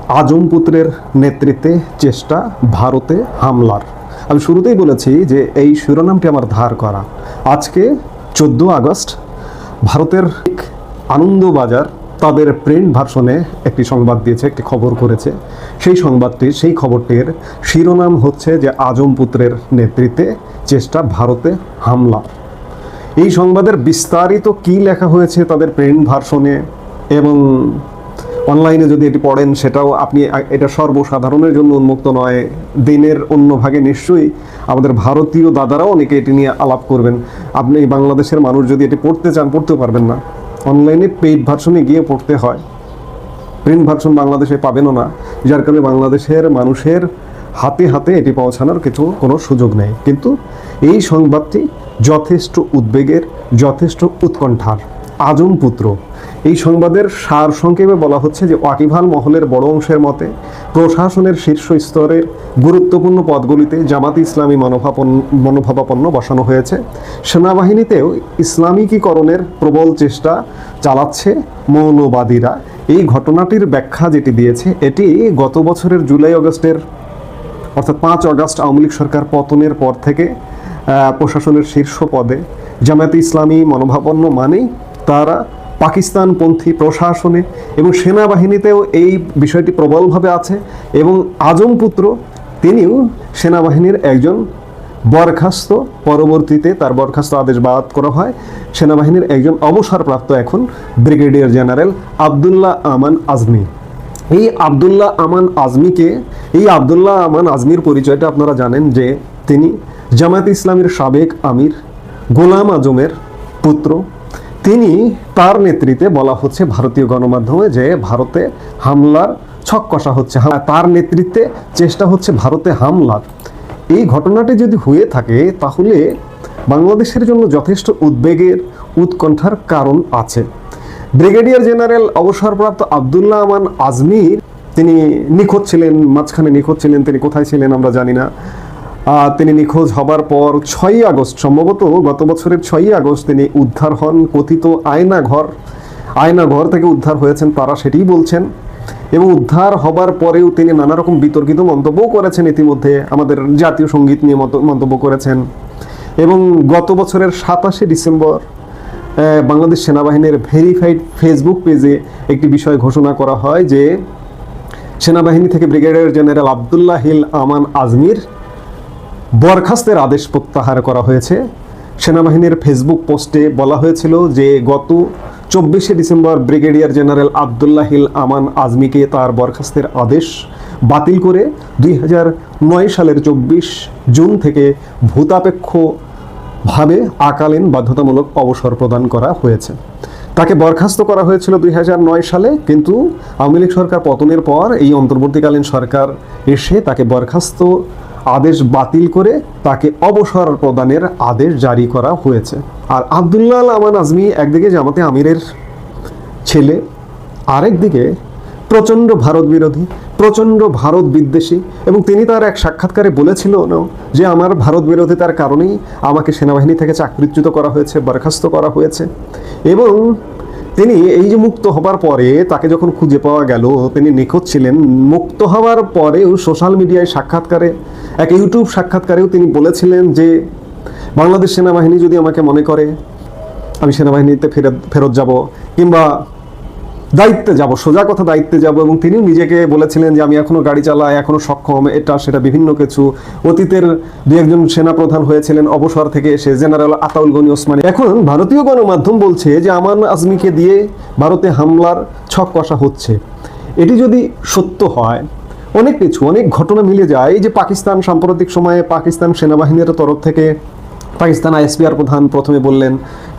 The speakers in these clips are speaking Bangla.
আজম পুত্রের নেতৃত্বে চেষ্টা ভারতে হামলার। আমি শুরুতেই বলেছি যে এই শিরোনামটি আমার ধার করা। আজকে 14 আগস্ট ভারতের আনন্দবাজার তাদের প্রিন্ট ভার্সনে একটি সংবাদ দিয়েছে, একটি খবর করেছে। সেই খবরটির শিরোনাম হচ্ছে যে আজম পুত্রের নেতৃত্বে চেষ্টা ভারতে হামলা। এই সংবাদের বিস্তারিত কি লেখা হয়েছে তাদের প্রিন্ট ভার্সনে এবং অনলাইনে যদি এটি পড়েন সেটাও আপনি, এটা সর্বসাধারণের জন্য উন্মুক্ত নয়। দিনের অন্য ভাগে নিশ্চয়ই আমাদের ভারতীয় দাদারাও অনেকে এটি নিয়ে আলাপ করবেন। আপনি বাংলাদেশের মানুষ যদি এটি পড়তে চান পড়তেও পারবেন না, অনলাইনে পেইড ভার্সনে গিয়ে পড়তে হয়। প্রিন্ট ভার্সন বাংলাদেশে পাবেনও না, যার কারণে বাংলাদেশের মানুষের হাতে হাতে এটি পৌঁছানোর কোনো সুযোগ নেই। কিন্তু এই সংবাদটি যথেষ্ট উদ্বেগের, যথেষ্ট উৎকণ্ঠার। আজম পুত্র, এই সংবাদের সার সংক্ষেপে বলা হচ্ছে যে ওয়াকিবহাল মহলের বড় অংশের মতে প্রশাসনের শীর্ষ স্তরের গুরুত্বপূর্ণ পদগুলিতে জামাত ইসলামী মনোভাবাপন্ন বসানো হয়েছে। সেনাবাহিনীতেও ইসলামিকীকরণের প্রবল চেষ্টা চালাচ্ছে মৌলবাদীরা। এই ঘটনাটির ব্যাখ্যা যেটি দিয়েছে, এটি গত বছরের জুলাই আগস্টের অর্থাৎ 5 আগস্ট আওয়ামী লীগ সরকার পতনের পর থেকে প্রশাসনের শীর্ষ পদে জামায়াতে ইসলামী মনোভাবাপন্ন মানেই তারা পাকিস্তানপন্থী প্রশাসনে এবং সেনাবাহিনীতেও এই বিষয়টি প্রবলভাবে আছে। এবং আজম পুত্র তিনিও সেনাবাহিনীর একজন বরখাস্ত, পরবর্তীতে তার বরখাস্ত আদেশ বাদ করা হয়। সেনাবাহিনীর একজন অবসরপ্রাপ্ত এখন ব্রিগেডিয়ার জেনারেল আবদুল্লাহ আমান আজমি। এই আবদুল্লাহ আমান আজমির পরিচয়টা আপনারা জানেন যে তিনি জামায়াতে ইসলামীর সাবেক আমির গোলাম আজমের পুত্র। তার নেতৃত্বে বলা হচ্ছে ভারতীয় গণমাধ্যমে যে ভারতে হামলার ছক কষা হচ্ছে, তার নেতৃত্বে চেষ্টা হচ্ছে ভারতে হামলার। এই ঘটনাটি যদি হয়ে থাকে তাহলে বাংলাদেশের জন্য যথেষ্ট উদ্বেগের, উৎকণ্ঠার কারণ আছে। ব্রিগেডিয়ার জেনারেল অবসরপ্রাপ্ত আবদুল্লাহ আমান আজমির তিনি নিখোঁজ ছিলেন, মাঝখানে নিখোঁজ ছিলেন। তিনি কোথায় ছিলেন আমরা জানি না। তিনি নিখোঁজ হবার পর 6 আগস্ট, সম্ভবত গত বছরের 6 আগস্ট তিনি উদ্ধার হন। কথিত আয়নাঘর থেকে উদ্ধার হয়েছেন তারা সেটিই বলছেন। এবং উদ্ধার হবার পরেও তিনি নানা রকম বিতর্কিত মন্তব্য করেছেন। ইতিমধ্যে আমাদের জাতীয় সঙ্গীত নিয়ে মন্তব্য করেছেন। এবং গত বছরের 27শে ডিসেম্বর বাংলাদেশ সেনাবাহিনীর ভেরিফাইড ফেসবুক পেজে একটি বিষয় ঘোষণা করা হয় যে সেনাবাহিনী থেকে ব্রিগেডিয়ার জেনারেল আবদুল্লাহ আমান আজমির বরখাস্তের আদেশ প্রত্যাহার করা হয়েছে। সেনাবাহিনীর ফেসবুক পোস্টে বলা হয়েছিল যে গত 24শে ডিসেম্বর ব্রিগেডিয়ার জেনারেল আবদুল্লাহ আমান আজমিকে তার বরখাস্তের আদেশ বাতিল করে 2009 সালের 24 জুন থেকে ভূতাপেক্ষভাবে আকালীন বাধ্যতামূলক অবসর প্রদান করা হয়েছে। তাকে বরখাস্ত করা হয়েছিল 2009 সালে, কিন্তু আওয়ামী লীগ সরকার পতনের পর এই অন্তর্বর্তীকালীন সরকার এসে তাকে বরখাস্ত আদেশ বাতিল করে তাকে অবসর প্রদানের আদেশ জারি করা হয়েছে। আর আবদুল্লাহ আমান আজমি একদিকে জামাতে আমিরের ছেলে, আরেকদিকে প্রচণ্ড ভারত বিরোধী, প্রচণ্ড ভারত বিদ্বেষী। এবং তিনি তার এক সাক্ষাৎকারে বলেছিল যে আমার ভারত বিরোধিতার কারণেই আমাকে সেনাবাহিনী থেকে চাকরিচ্যুত করা হয়েছে, বরখাস্ত করা হয়েছে। এবং তিনি এই যে মুক্ত হবার পরে তাকে যখন খুঁজে পাওয়া গেল, তিনি নিখোঁজ ছিলেন। মুক্ত হওয়ার পরেও সোশ্যাল মিডিয়ায় সাক্ষাৎকারে, এক ইউটিউব সাক্ষাৎকারেও তিনি বলেছিলেন যে বাংলাদেশ সেনাবাহিনী যদি আমাকে মনে করে আমি সেনাবাহিনীতে ফেরত যাব কিংবা দায়িত্বে যাব, সোজা কথা দায়িত্বে যাব। এবং তিনি নিজেকে বলেছিলেন যে আমি এখনও গাড়ি চালাই, এখনও সক্ষম, এটা সেটা বিভিন্ন কিছু। অতীতের 2-1 সেনাপ্রধান হয়েছিলেন অবসর থেকে এসে, জেনারেল আতাউল গনি ওসমানী। এখন ভারতীয় গণমাধ্যম বলছে যে আমান আজমিকে দিয়ে ভারতে হামলার ছক কষা হচ্ছে। এটি যদি সত্য হয়, অনেক ঘটনা মিলে যায়। এই যে পাকিস্তান, সাম্প্রতিক সময়ে পাকিস্তান সেনাবাহিনীর তরফ থেকে পাকিস্তান আইএসপিআর প্রধান প্রথমে বললেন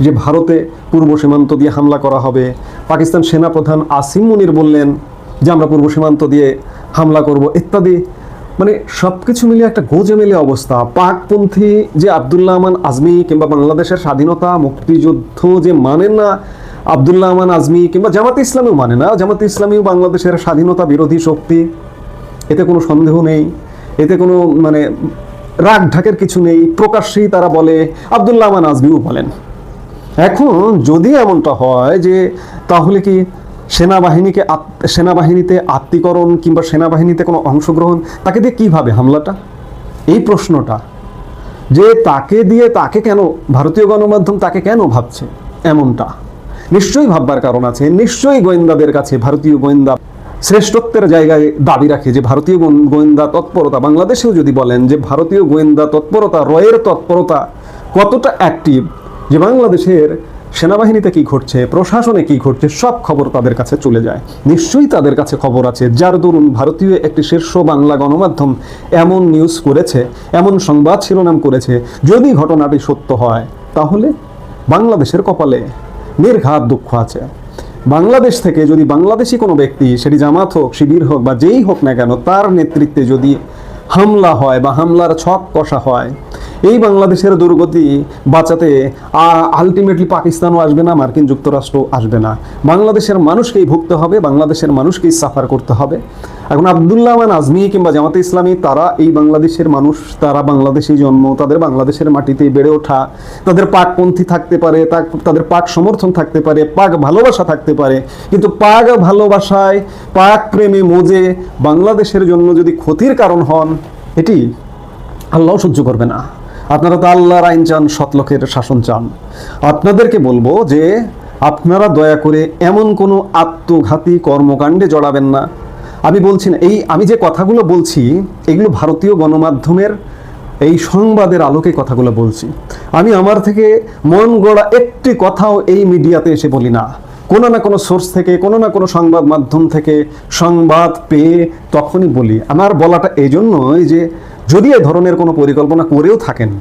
যে ভারতে পূর্ব সীমান্ত দিয়ে হামলা করা হবে। পাকিস্তান সেনাপ্রধান আসিম মুনির বললেন যে আমরা পূর্ব সীমান্ত দিয়ে হামলা করব ইত্যাদি। মানে সব কিছু মিলিয়ে একটা গোজামিলে অবস্থা। পাকপন্থী যে আবদুল্লাহ আমান আজমি কিংবা বাংলাদেশের স্বাধীনতা মুক্তিযুদ্ধ যে মানেন না আবদুল্লাহ আমান আজমি, কিংবা জামাতে ইসলামীও মানে না, জামাতে ইসলামীও বাংলাদেশের স্বাধীনতা বিরোধী শক্তি, এতে কোনো সন্দেহ নেই, এতে কোনো রাগ ঢাকের কিছু নেই। প্রকাশ্যেই তারা বলে, আবদুল্লাহ আমান আজমিও বলেন। এখন যদি এমনটা হয় যে তাহলে কি সেনাবাহিনীতে আত্মীকরণ কিংবা সেনাবাহিনীতে কোনো অংশগ্রহণ, তাকে দিয়ে কীভাবে হামলাটা? এই প্রশ্নটা যে তাকে দিয়ে, তাকে কেন ভারতীয় গণমাধ্যম তাকে কেন ভাবছে এমনটা, নিশ্চয়ই ভাববার কারণ আছে। নিশ্চয়ই গোয়েন্দাদের কাছে ভারতীয় গোয়েন্দা শ্রেষ্ঠত্বের জায়গায় দাবি রাখে যে ভারতীয় গোয়েন্দা তৎপরতা, বাংলাদেশেও যদি বলেন যে ভারতীয় গোয়েন্দা তৎপরতা, রয়ের তৎপরতা কতটা অ্যাক্টিভ, যে বাংলাদেশের সেনাবাহিনীতে কি ঘটছে, প্রশাসনে কি ঘটছে, সব খবর তাদের কাছে চলে যায়। নিশ্চয়ই তাদের কাছে খবর আছে, যার দরুন ভারতীয় একটি শীর্ষ বাংলা গণমাধ্যম এমন নিউজ করেছে, এমন সংবাদ শিরোনাম করেছে। যদি ঘটনাটি সত্য হয় তাহলে বাংলাদেশের কপালে নির্ঘাত দুঃখ আছে। বাংলাদেশ থেকে যদি বাংলাদেশি কোনো ব্যক্তি, সেটি জামাত হোক, শিবির হোক বা যেই হোক না কেন, তার নেতৃত্বে যদি হামলা হয় বা হামলার ছক কষা হয়, এই বাংলাদেশের দুর্গতি বাঁচাতে আলটিমেটলি পাকিস্তানও আসবে না, মার্কিন যুক্তরাষ্ট্র আসবে না, বাংলাদেশের মানুষকেই ভুগতে হবে, বাংলাদেশের মানুষকেই সাফার করতে হবে। এখন আব্দুল্লাহ আমান আজমি কিংবা জামাতে ইসলামী, তারা এই বাংলাদেশের মানুষ, তারা বাংলাদেশি জন্ম, তাদের বাংলাদেশের মাটিতে বেড়ে ওঠা, তাদের পাকপন্থী থাকতে পারে, তাদের পাক সমর্থন থাকতে পারে, পাক ভালোবাসা থাকতে পারে, কিন্তু পাক ভালোবাসায়, পাক প্রেমে মজে বাংলাদেশের জন্য যদি ক্ষতির কারণ হন, এটি আল্লাহ সহ্য করবে না। আপনারা তো আল্লাহর আইন চান, সৎলোকের শাসন চান। আপনাদেরকে বলবো যে আপনারা দয়া করে এমন কোনো আত্মঘাতী কর্মকাণ্ডে জড়াবেন না। আমি বলছি না, আমি যে কথাগুলো বলছি এগুলো ভারতীয় গণমাধ্যমের এই সংবাদের আলোকে কথাগুলো বলছি। আমি আমার থেকে মন গড়া একটি কথাও এই মিডিয়াতে এসে বলি না। কোনো না কোনো সোর্স থেকে, কোনো না কোনো সংবাদ মাধ্যম থেকে সংবাদ পেয়ে তখনই বলি। আমার বলাটা এই জন্যই যে যদি এ ধরনের কোনো পরিকল্পনা করেও থাকেন,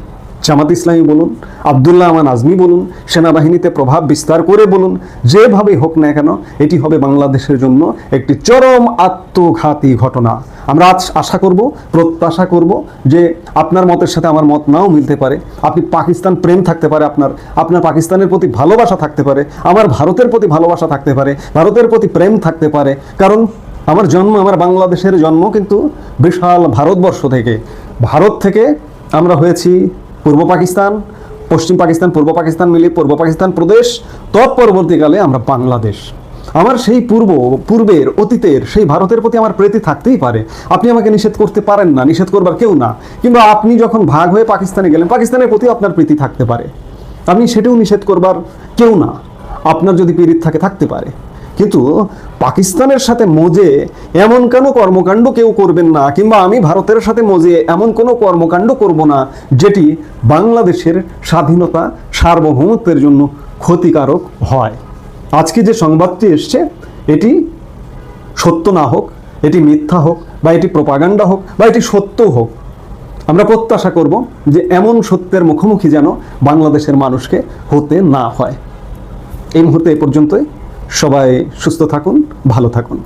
জামাত ইসলামী বলুন, আব্দুল্লাহ আমান আজমি বলুন, সেনাবাহিনীতে প্রভাব বিস্তার করে বলুন, যেভাবেই হোক না কেন, এটি হবে বাংলাদেশের জন্য একটি চরম আত্মঘাতী ঘটনা। আমরা আজ আশা করব, প্রত্যাশা করব যে আপনার মতের সাথে আমার মত নাও মিলতে পারে, আপনি পাকিস্তান প্রেম থাকতে পারে, আপনার পাকিস্তানের প্রতি ভালোবাসা থাকতে পারে, আমার ভারতের প্রতি ভালোবাসা থাকতে পারে, ভারতের প্রতি প্রেম থাকতে পারে। কারণ আমার জন্ম, আমার বাংলাদেশের জন্ম কিন্তু বিশাল ভারতবর্ষ থেকে। ভারত থেকে আমরা হয়েছি পূর্ব পাকিস্তান, পশ্চিম পাকিস্তান, পূর্ব পাকিস্তান মিলিয়ে পূর্ব পাকিস্তান প্রদেশ, তৎপরবর্তীকালে আমরা বাংলাদেশ। আমার সেই পূর্বের অতীতের সেই ভারতের প্রতি আমার প্রীতি থাকতেই পারে, আপনি আমাকে নিষেধ করতে পারেন না, নিষেধ করবার কেউ না। কিংবা আপনি যখন ভাগ হয়ে পাকিস্তানে গেলেন, পাকিস্তানের প্রতি আপনার প্রীতি থাকতে পারে, আপনি সেটাও নিষেধ করবার কেউ না। আপনার যদি পীড়িত থাকে, থাকতে পারে। কিন্তু পাকিস্তানের সাথে মজে এমন কোনো কর্মকাণ্ড কেউ করবেন না, কিংবা আমি ভারতের সাথে মজে এমন কোনো কর্মকাণ্ড করব না যেটি বাংলাদেশের স্বাধীনতা, সার্বভৌমত্বের জন্য ক্ষতিকারক হয়। আজকে যে সংবাদটি এসছে, এটি সত্য না হোক, এটি মিথ্যা হোক, বা এটি প্রপাগান্ডা হোক, বা এটি সত্যও হোক, আমরা প্রত্যাশা করব যে এমন সত্যের মুখোমুখি যেন বাংলাদেশের মানুষকে হতে না হয়। এই মুহূর্তে এ পর্যন্তই। সবাই সুস্থ থাকুন, ভালো থাকুন।